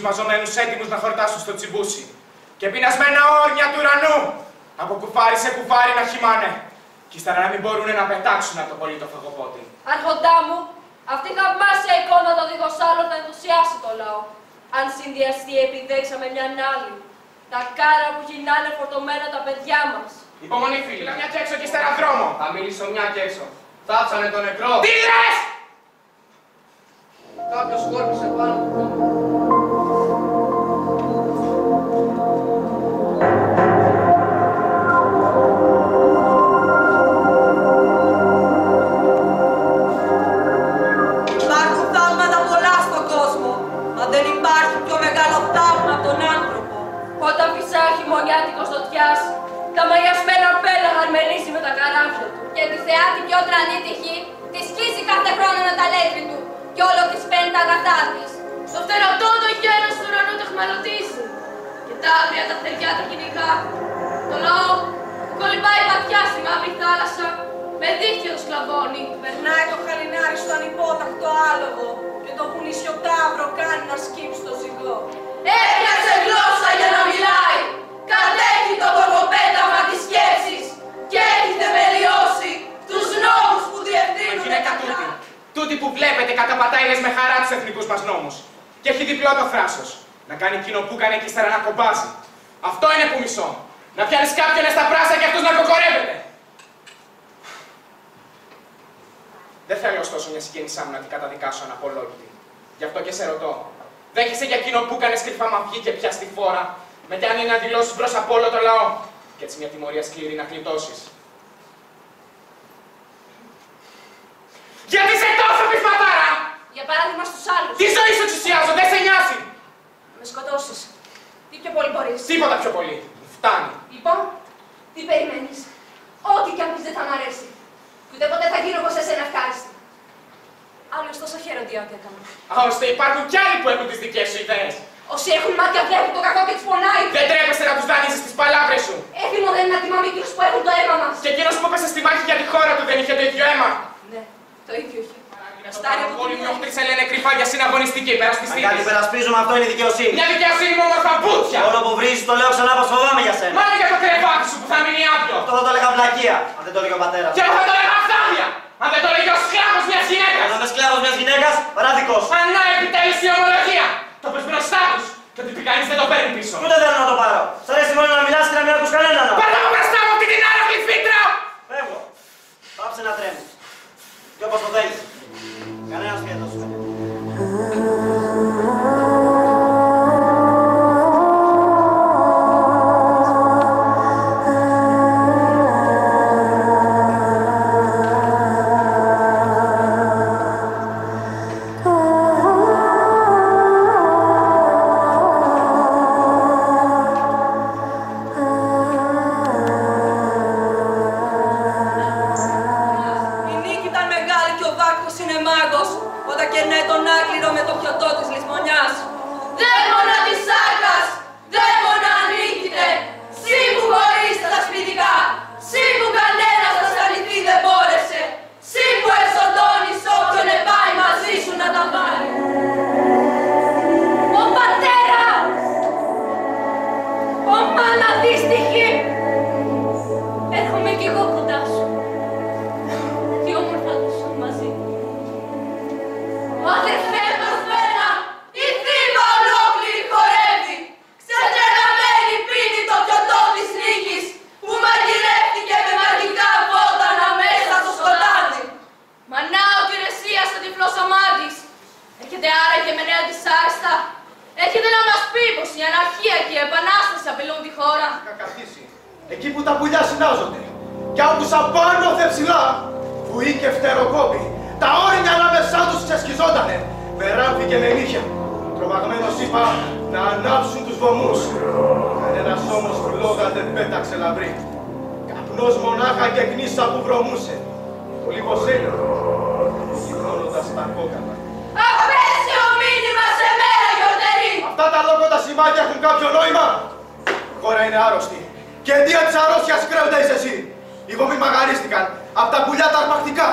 Μαζωμένους έτοιμους να χορτάσουν στο τσιμπούσι και πεινασμένα όρνια του ουρανού από κουφάρι σε κουφάρι να χυμάνε κι ύστερα να μην μπορούν να πετάξουν από το πολύ το φαγοπότη. Άρχοντά μου, αυτή η θαυμάσια εικόνα των διδοσάλων θα ενθουσιάσει το λαό. Αν συνδυαστεί επιδέξαμε μιαν άλλη, τα κάρα που γυρνάνε φορτωμένα τα παιδιά μας. Υπομονή φίλοι, μια και έξω και ύστερα δρόμο. Θα μιλήσω μια και έξω. Θάψανε τον νεκρό. Τι λες! Κάποιος σκόρπισε πάνω του κόμμα. Όταν φυσά χειμωνιάτικος δοτιάς, τα μαγιασμένα πέλαγα αρμενίζει με τα καράβια του. Και τη θεά την πιο τρανή τυχή, τη σκίζει κάθε χρόνο με τα λέτρη του κι όλο της παίρνει τα αγαθά της. Στο φτερωτό το γένος του ουρανού το χμαλωτίζει και τα άγρια τα θεριά τα κυνηγά. Το λαό που κολυμπάει βαθιά στη μαύρη θάλασσα με δίχτυο το σκλαβώνει. Περνάει το χαλινάρι στο ανυπότακτο άλογο και το βουνισιοτάβρο κάνει να σκύψει το ζυγό. Έφτιαξε γλώσσα για να μιλάει, κατέχει το κοκοπέταμα της σκέψης και έχει θεμελιώσει τους νόμους που διευθύνουν γυναίκα τούτη που βλέπετε καταπατάει λες με χαρά τους εθνικούς μας νόμους και έχει διπλό το θράσος. Να κάνει εκείνο που έκανε και ύστερα να κομπάζει. Αυτό είναι που μισώ. Να πιάνεις κάποιον στα πράσα και αυτούς να κοκορεύεται. Δεν θέλω ωστόσο μια συγγένεισά μου να την καταδικάσω αναπολόγητη. Γι' αυτό και σε ρωτώ. Δέχεσαι για εκείνο που έκανες κρυφά μαυγή και πια στη φόρα, μετά αν είναι να δηλώσεις μπρος από όλο το λαό, και έτσι μια τιμωρία σκληρή να γλιτώσεις. Γιατί είσαι τόσο πεισματάρα! Για παράδειγμα στους άλλους. Τι ζωή σου εξουσιάζω, δεν σε νοιάζει! Με σκοτώσεις. Τι πιο πολύ μπορείς. Τίποτα πιο πολύ. Φτάνει. Λοιπόν, τι περιμένεις. Ό,τι κι αν πεις δεν θα μ' αρέσει. Και ούτε ποτέ θα γίνω εγώ σε σένα ευχάριστη. οποία ό,τι έκανα. Ώστε υπάρχουν κι άλλοι που έχουν τις δικές σου ιδέες. Όσοι έχουν μάτια βλέπουν το κακό και τους πονάει. Δεν τρέπεσαι να τους δανείζεις τις παλάβρες σου. Έθιμο δεν είναι να τιμάμε εκείνους που έχουν το αίμα μας. Και εκείνος που έπεσε στη μάχη για τη χώρα του δεν είχε το ίδιο αίμα. Ναι, το ίδιο είχε. Στάρι από όλοι οι οχτροί σε λένε κρυφά για συναγωνιστική, υπερασπιστή. Κάτι υπερασπίζουμε, αυτό είναι η δικαιοσύνη. Μια δικαιοσύνη με όμορφα μπούτια. Όλο που βρίζεις το λέω ξανά πως φοβάμαι για σένα. Μάλλον για το κρεβάτι σου που θα μείνει άδειο. Αυτό θα το έλεγα βλακεία, αν δεν το έλεγε ο πατέρας. Και εγώ θα το έλεγα αυτάδια, αν δεν το έλεγε ο σκλάβος μιας γυναίκας. Αν είμαι σκλάβος μιας γυναίκας, παράδικος. Ανά επιτέλους η ομολογία. Το πες μπροστά τους. Και ότι κανείς δεν το παίρνει πίσω. Ούτε θέλω να το πάρω. Σ' αρέσει μόνο να μιλάς και να μην ακούς κανέναν. Πάρε από μπροστά μου αυτή την άραχλη φύτρα. Φεύγω. Πάψε να τρέμεις. Και όπως το θέλεις. Κανένας φύγετος. Εκεί που τα πουλιά συνάζονται, κι άκουσα πάνω θεψηλά, βουή και φτεροκόπη, τα όρνια ανάμεσά τους ξεσκιζότανε, με ράμφη και με νύχια. Τρομαγμένος είπα να ανάψουν τους βωμούς. Κανένας όμως φλόγα δεν πέταξε λαμπρή. Καπνός μονάχα και γνήσα που βρωμούσε. Το λίπος έλεγε, συγχρόνοντας τα κόκαλα. Απέσιο μήνυμα σε μέρα γιορτερή! Αυτά τα λόγοντα σημάδια έχουν κάποιο νόημα. Η χώρα είναι άρρωστη. Και αιτία της αρρώστιας κρέοντα είσαι εσύ. Οι βωμοί μαγαρίστηκαν απ' τα πουλιά τα αρπακτικά.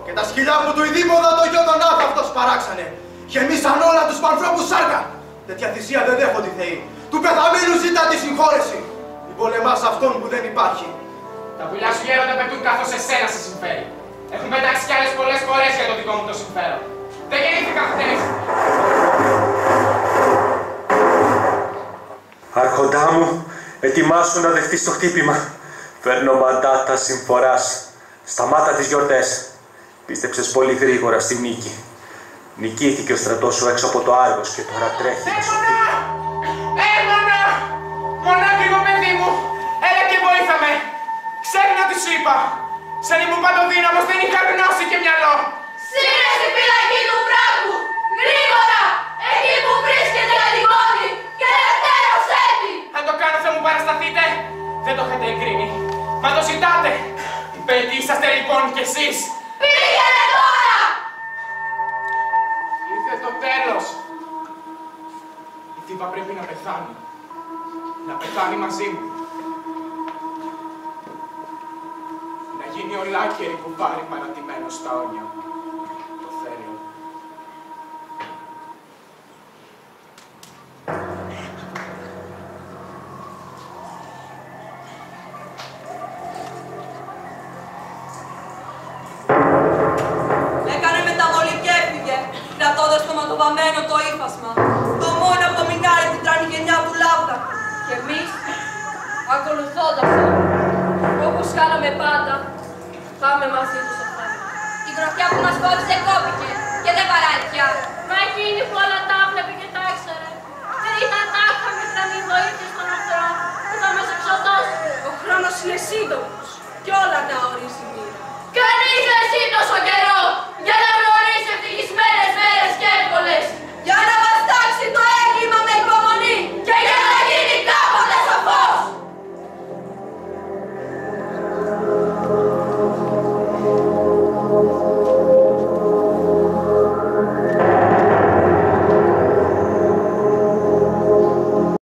Και τα σκυλιά που του ειδήμοδα το γιο τον άθαυτος παράξανε. Γεμίσαν όλα τους πανθρώπους σάρκα. Τέτοια θυσία δεν δέχονται οι θεοί. Του πεθαμένου ζητά τη συγχώρεση. Μην πολεμάς αυτόν που δεν υπάρχει. Τα πουλιά σου γέροντα πετούν καθώς εσένα σε συμφέρει. Έχουν πετάξει κι άλλες πολλές φορές για το δικό μου το συμφέρον. Δεν γεννήθηκα χτες. Άρχοντά μου, ετοιμάσου να δεχτείς το χτύπημα. Φέρνω μαντάτα συμφοράς. Σταμάτα τις γιορτές. Πίστεψες πολύ γρήγορα στη νίκη. Νικήθηκε ο στρατός σου έξω από το Άργος και τώρα τρέχει να σου πει. Έμονα! Μονάκριβο παιδί μου! Έλα και βοήθα με! Ξέχνα τι σου είπα! Σαν ήμουν παντοδύναμος δεν είχα γνώση και μυαλό! Σύρε στη φυλακή του βράχου! Γρήγορα! Εκεί που βρίσκεται η Αντιγόνη! Και ελευθέρωσέ τη! Αν το κάνω θα μου παρασταθείτε! Δεν το είχατε εγκρίνει! Μα το ζητάτε! Παιδί είσαστε λοιπόν κι εσείς! Πήγαινε τώρα! Ήρθε το τέλος! Η Θήβα πρέπει να πεθάνει. Να πεθάνει μαζί μου. Να γίνει ολάκερη που πάρει παρατημένο στα όνια. Το θέλω. Έκανε μεταβολή και έφυγε, κρατώντας το ματοβαμμένο το ύφασμα. Το μόνο απομεινάρι την τρανιγενιά του Λάβδα. Και εμείς, ακολουθώντας το, όπως κάναμε πάντα, πάμε μαζί του στο θάνατο. Η γροθιά που μας κόβησε κόπηκε και δεν βαράει πια. Μα εκείνη που όλα τα βλέπει και τα ήξερε, δεν ήταν τάχα με τρανή βοήθεια στον εχθρό που θα μας εξοδώσει. Ο χρόνος είναι σύντομος κι όλα τα ορίζει η μοίρα. Κανείς δεν σύντοσο κι